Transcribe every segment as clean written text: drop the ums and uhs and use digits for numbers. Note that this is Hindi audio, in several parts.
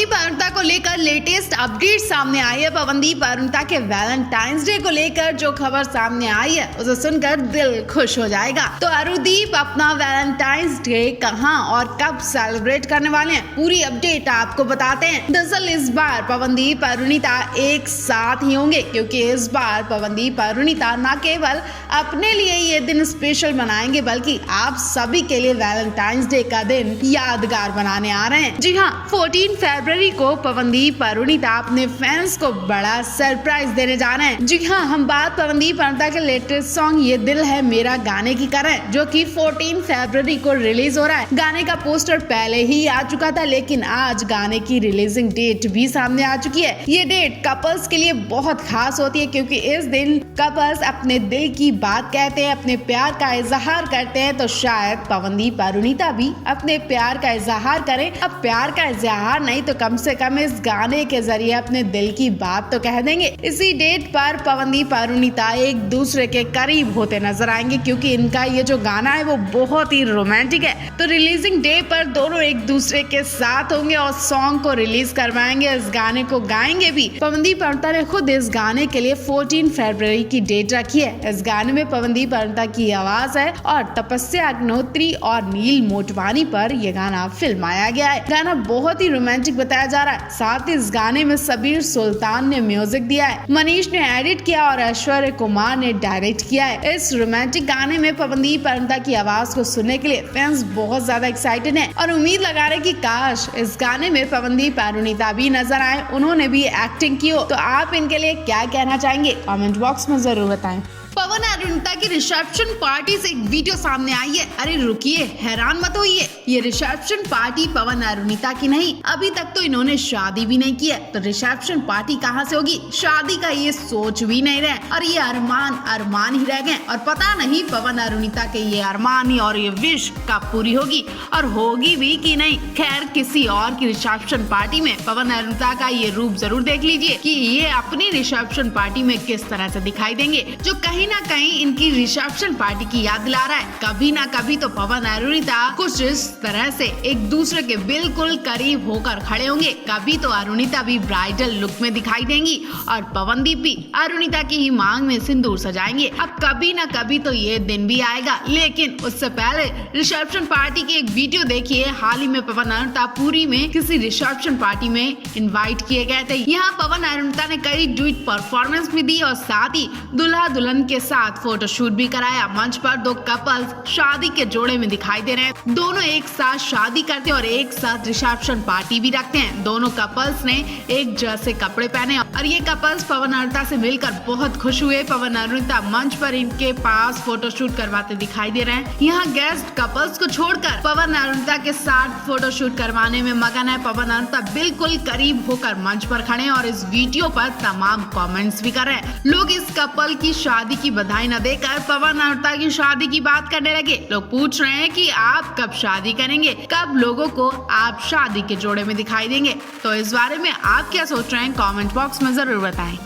पवनदीप अरुणिता को लेकर लेटेस्ट अपडेट सामने आई है। पवनदीप अरुणिता के वैलेंटाइंस डे को लेकर जो खबर सामने आई है उसे सुनकर दिल खुश हो जाएगा। तो अरुणदीप अपना वैलेंटाइंस डे कहां और कब सेलिब्रेट करने वाले हैं, पूरी अपडेट आपको बताते हैं। दरअसल इस बार पवनदीप अरुणिता एक साथ ही होंगे, क्योंकि इस बार पवनदीप अरुणिता न केवल अपने लिए ये दिन स्पेशल बनाएंगे बल्कि आप सभी के लिए वैलेंटाइंस डे का दिन यादगार बनाने आ रहे हैं। जी हाँ, 14 फरवरी को पवनदीप अरुणिता अपने फैंस को बड़ा सरप्राइज देने जा रहे हैं। जी हाँ, हम बात पवनदीप अरुणिता के लेटेस्ट सॉन्ग ये दिल है मेरा गाने की कर रहे हैं, जो कि 14 फरवरी को रिलीज हो रहा है। गाने का पोस्टर पहले ही आ चुका था, लेकिन आज गाने की रिलीजिंग डेट भी सामने आ चुकी है। ये डेट कपल्स के लिए बहुत खास होती है, क्योंकि इस दिन कपल्स अपने दिल की बात कहते हैं, अपने प्यार का इजहार करते हैं। तो शायद पवनदीप अरुणिता भी अपने प्यार का इजहार करें। अब प्यार का इजहार नहीं तो कम से कम इस गाने के जरिए अपने दिल की बात तो कह देंगे। इसी डेट पर पवनदीप अरुणिता एक दूसरे के करीब होते नजर आएंगे, क्योंकि इनका ये जो गाना है वो बहुत ही रोमांटिक है। तो रिलीजिंग डे पर दोनों एक दूसरे के साथ होंगे और सॉन्ग को रिलीज करवाएंगे, इस गाने को गाएंगे भी। पवनदीप अरुणिता ने खुद इस गाने के लिए 14 फरवरी की डेट रखी है। इस गाने में पवनदीप अरुणिता की आवाज है और तपस्या अग्निहोत्री और नील मोटवानी पर यह गाना फिल्माया गया है। गाना बहुत ही रोमांटिक बताया जा रहा है। साथ ही इस गाने में सबीर सुल्तान ने म्यूजिक दिया है, मनीष ने एडिट किया और ऐश्वर्य कुमार ने डायरेक्ट किया है। इस रोमांटिक गाने में पवनदीप अरुणिता की आवाज को सुनने के लिए फैंस बहुत ज्यादा एक्साइटेड हैं और उम्मीद लगा रहे कि काश इस गाने में पवनदीप अरुणिता भी नजर आए, उन्होंने भी एक्टिंग की हो। तो आप इनके लिए क्या कहना चाहेंगे, कमेंट बॉक्स में जरूर बताएं। पवन अरुणिता की रिसेप्शन पार्टी से एक वीडियो सामने आई है। अरे रुकिए, हैरान मत होइए, ये रिसेप्शन पार्टी पवन अरुणिता की नहीं, अभी तक तो इन्होंने शादी भी नहीं की है। तो रिसेप्शन पार्टी कहाँ से होगी, शादी का ये सोच भी नहीं रहे और ये अरमान ही रह गए। और पता नहीं पवन अरुणिता के ये अरमान और ये विश कब पूरी होगी और होगी भी कि नहीं। खैर, किसी और की रिसेप्शन पार्टी में पवन अरुणिता का ये रूप जरूर देख लीजिए कि ये अपनी रिसेप्शन पार्टी में किस तरह से दिखाई देंगे, जो कहीं ना कहीं इनकी रिसेप्शन पार्टी की याद दिला रहा है। कभी ना कभी तो पवन अरुणिता कुछ इस तरह से एक दूसरे के बिल्कुल करीब होकर खड़े होंगे। कभी तो अरुणिता भी ब्राइडल लुक में दिखाई देंगी और पवनदीप भी अरुणिता की ही मांग में सिंदूर सजाएंगे। अब कभी ना कभी तो ये दिन भी आएगा, लेकिन उससे पहले रिसेप्शन पार्टी की एक वीडियो देखिए। हाल ही में पवन अरुणिता पुरी में किसी रिसेप्शन पार्टी में इन्वाइट किए गए थे। यहाँ पवन अरुणिता ने कई ड्यूट परफॉर्मेंस भी दी और साथ ही दूल्हा दुल्हन के साथ फोटोशूट भी कराया। मंच पर दो कपल्स शादी के जोड़े में दिखाई दे रहे हैं। दोनों एक साथ शादी करते हैं और एक साथ रिसेप्शन पार्टी भी रखते हैं। दोनों कपल्स ने एक जैसे कपड़े पहने और ये कपल्स पवन अरुणिता से मिलकर बहुत खुश हुए। पवन अरुणिता मंच पर इनके पास फोटोशूट करवाते दिखाई दे रहे हैं। यहाँ गेस्ट कपल्स को छोड़कर पवन अरुणिता के साथ फोटोशूट करवाने में मगन है। पवन अरुणिता बिल्कुल करीब होकर मंच पर खड़े हैं और इस वीडियो पर तमाम कमेंट्स भी कर रहे हैं। लोग इस कपल की शादी की बधाई न देकर पवन अरुणिता की शादी की बात करने लगे। लोग पूछ रहे हैं कि आप कब शादी करेंगे, कब लोगों को आप शादी के जोड़े में दिखाई देंगे। तो इस बारे में आप क्या सोच रहे हैं, कमेंट बॉक्स में जरूर बताएं।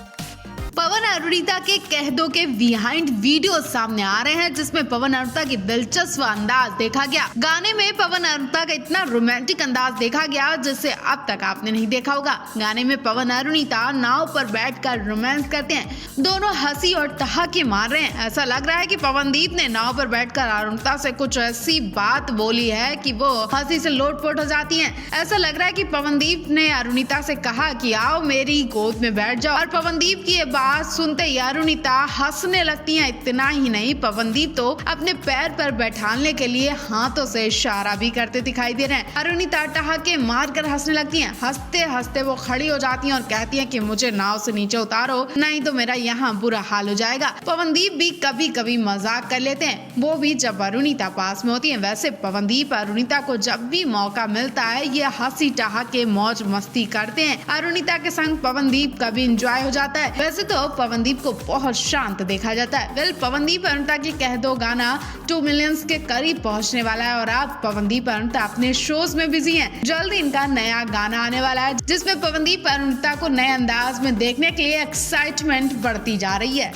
पवन अरुणिता के कह दो के बिहाइंड वीडियो सामने आ रहे हैं, जिसमें पवन अरुणिता की दिलचस्प अंदाज देखा गया। गाने में पवन अरुणिता का इतना रोमांटिक अंदाज देखा गया जिसे अब तक आपने नहीं देखा होगा। गाने में पवन अरुणिता नाव पर बैठकर रोमांस करते हैं, दोनों हंसी और ठहाके मार रहे हैं। ऐसा लग रहा है कि पवनदीप ने नाव पर बैठकर अरुणिता से कुछ ऐसी बात बोली है कि वो हंसी से लोटपोट हो जाती हैं। ऐसा लग रहा है कि पवनदीप ने अरुणिता से कहा कि आओ मेरी गोद में बैठ जाओ और पवनदीप की ये बात सुनते ही अरुणिता हंसने लगती हैं। इतना ही नहीं, पवनदीप तो अपने पैर पर बैठाने के लिए हाथों से इशारा भी करते दिखाई दे रहे हैं। अरुणिता ठहाके मारकर हंसने लगती हैं। हंसते हंसते वो खड़ी हो जाती हैं और कहती हैं कि मुझे नाव से नीचे उतारो, नहीं तो मेरा यहाँ बुरा हाल हो जाएगा। पवनदीप भी कभी कभी मजाक कर लेते हैं, वो भी जब अरुणिता पास में होती है। वैसे पवनदीप अरुणिता को जब भी मौका मिलता है ये हंसी ठहाके मौज मस्ती करते हैं। अरुणिता के संग पवनदीप का भी इंजॉय हो जाता है। वैसे तो पवनदीप को बहुत शांत देखा जाता है। वेल, पवनदीप अरुणिता की कह दो गाना 2 मिलियंस के करीब पहुंचने वाला है और अब पवनदीप अरुणिता अपने शोज में बिजी हैं। जल्द इनका नया गाना आने वाला है, जिसमें पवनदीप अरुणिता को नए अंदाज में देखने के लिए एक्साइटमेंट बढ़ती जा रही है।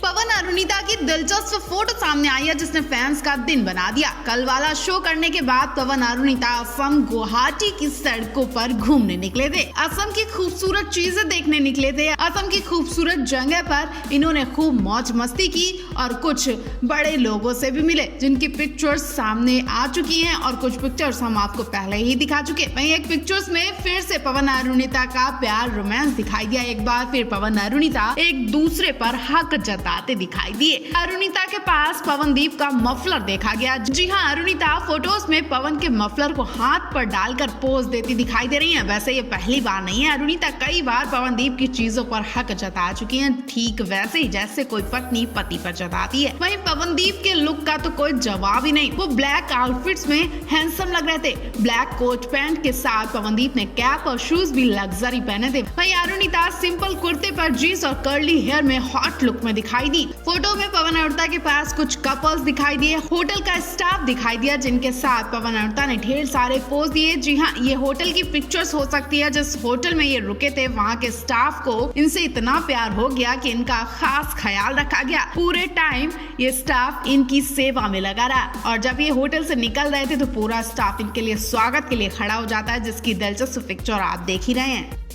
पवन अरुणिता की दिलचस्प फोटो सामने आई है जिसने फैंस का दिन बना दिया। कल वाला शो करने के बाद पवन अरुणिता असम गुवाहाटी की सड़कों पर घूमने निकले थे। असम की खूबसूरत चीजें देखने निकले थे। असम की खूबसूरत जगह पर इन्होंने खूब मौज मस्ती की और कुछ बड़े लोगों से भी मिले जिनकी पिक्चर्स सामने आ चुकी हैं और कुछ पिक्चर्स हम आपको पहले ही दिखा चुके। वहीं एक पिक्चर्स में फिर से पवन अरुणिता का प्यार रोमांस दिखाई दिया। एक बार फिर पवन अरुणिता एक दूसरे पर हक जताते दिखाई दिए। अरुणिता के पास पवनदीप का मफलर देखा गया। जी हाँ, अरुणिता फोटोज में पवन के मफलर को हाथ पर डालकर पोज देती दिखाई दे रही हैं। वैसे ये पहली बार नहीं है, अरुणिता कई बार पवनदीप की चीजों पर हक जता चुकी हैं, ठीक वैसे ही जैसे कोई पत्नी पति पर जताती है। वहीं पवनदीप के लुक का तो कोई जवाब ही नहीं। वो ब्लैक आउटफिट्स में हैंडसम लग रहे थे। ब्लैक कोट पैंट के साथ पवनदीप ने कैप और शूज भी लग्जरी पहने थे। वहीं अरुणिता सिंपल कुर्ते पर जींस और कर्ली हेयर में हॉट लुक में दिखाई दी। फोटो में पवन अरुणिता के पास कुछ कपल्स दिखाई दिए। होटल का स्टाफ दिखाई दिया जिनके साथ पवन अरुणिता ने ढेर सारे पोज दिए। जी हाँ, ये होटल की पिक्चर्स हो सकती है। जिस होटल में ये रुके थे वहाँ के स्टाफ को इनसे इतना प्यार हो गया कि इनका खास ख्याल रखा गया। पूरे टाइम ये स्टाफ इनकी सेवा में लगा रहा और जब ये होटल से निकल रहे थे तो पूरा स्टाफ इनके लिए स्वागत के लिए खड़ा हो जाता है, जिसकी दिलचस्प पिक्चर आप देख ही रहे हैं।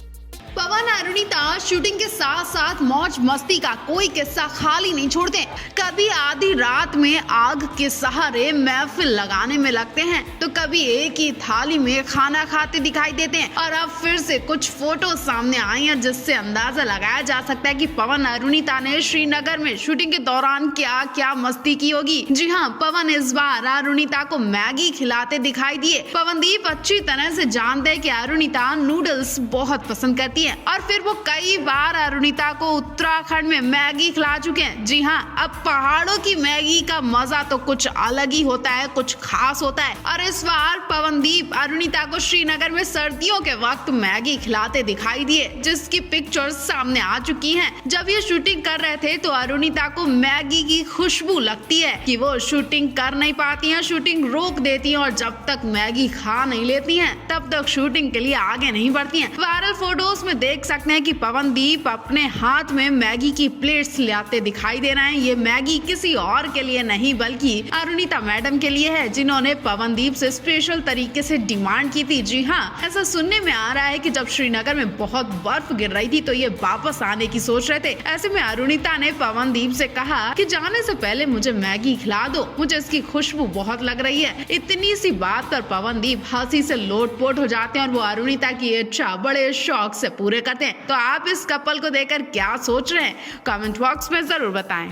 पवन अरुणिता शूटिंग के साथ साथ मौज मस्ती का कोई किस्सा खाली नहीं छोड़ते। कभी आधी रात में आग के सहारे महफिल लगाने में लगते हैं तो कभी एक ही थाली में खाना खाते दिखाई देते हैं। और अब फिर से कुछ फोटो सामने आई हैं जिससे अंदाजा लगाया जा सकता है कि पवन अरुणिता ने श्रीनगर में शूटिंग के दौरान क्या क्या मस्ती की होगी। जी हाँ, पवन इस बार अरुणिता को मैगी खिलाते दिखाई दिए। पवनदीप अच्छी तरह से जानते हैं कि अरुणिता नूडल्स बहुत पसंद करती है और फिर वो कई बार अरुणिता को उत्तराखंड में मैगी खिला चुके हैं। जी हाँ, अब पहाड़ों की मैगी का मजा तो कुछ अलग ही होता है, कुछ खास होता है। और इस बार पवनदीप अरुणिता को श्रीनगर में सर्दियों के वक्त मैगी खिलाते दिखाई दिए जिसकी पिक्चर्स सामने आ चुकी हैं। जब ये शूटिंग कर रहे थे तो अरुणिता को मैगी की खुशबू लगती है कि वो शूटिंग कर नहीं पाती हैं, शूटिंग रोक देती हैं और जब तक मैगी खा नहीं लेती हैं तब तक शूटिंग के लिए आगे नहीं बढ़ती हैं। वायरल फोटोज में देख सकते हैं कि पवनदीप अपने हाथ में मैगी की प्लेट्स लाते दिखाई दे रहे हैं। ये मैगी किसी और के लिए नहीं बल्कि अरुणिता मैडम के लिए है जिन्होंने पवनदीप से स्पेशल तरीके से डिमांड की थी। जी हाँ, ऐसा सुनने में आ रहा है कि जब श्रीनगर में बहुत बर्फ गिर रही थी तो ये वापस आने की सोच रहे थे। ऐसे में अरुणिता ने पवनदीप से कहा कि जाने से पहले मुझे मैगी खिला दो, मुझे इसकी खुशबू बहुत लग रही है। इतनी सी बात पर पवनदीप हंसी से लोटपोट हो जाते हैं और वो अरुणिता की इच्छा बड़े शौक से पूरे करते हैं। तो आप इस कपल को देखकर क्या सोच रहे हैं, कमेंट बॉक्स में जरूर बताएं।